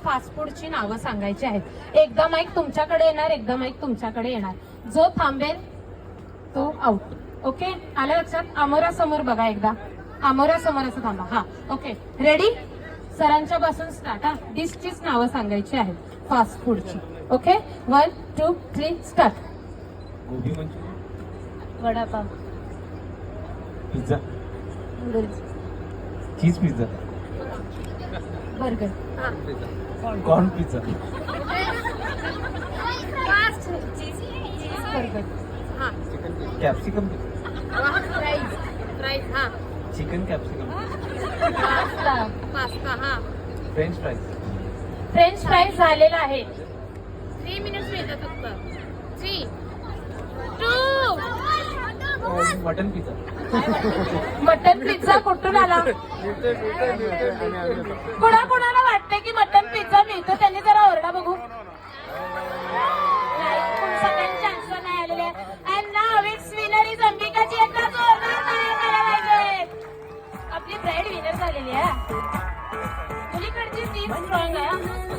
Fast फूडची नावं सांगायची आहेत. एकदा माईक तुमच्याकडे येणार, एकदा माईक तुमच्याकडे येणार. जो थांबेल तो आउट. ओके, आलं लक्षात? आमोरा समोर बघा एकदा, आमोरा समोर असं थांबा. हा, ओके, रेडी? सरांच्या पासून स्टार्ट. हा, डिशचीच नावं सांगायची आहेत फास्ट फूडची. Okay, 1 2 3 start. Gobi manchurian, vada pav, pizza, noodles, cheese pizza, burger, corn pizza, cheese burger, हा, कॅप्सिकम, फ्राईज, हा, चिकन कॅप्सिकम, पास्ता, हा, फ्रेंच फ्राईज, फ्रेंच फ्राईज झालेला आहे. 3 मिनिट्स मिळतात फक्त. 3 2 मटन पिझ्झा, मटन पिझ्झा कुठून आला? कोणाला वाटतंय की मटन पिझ्झा मिळतो? त्यांनी जरा ओरडा बघू. सगळ्यांचे आन्सर नाही आलेले. अँड नाव इट्स विनर इज अंबिकाची. एकदा जोरदार ताळ्या झाल्या पाहिजेत. आपली ब्राईड विनर झालेली आहे. मुलीकडची टीम स्ट्रॉंग आहे.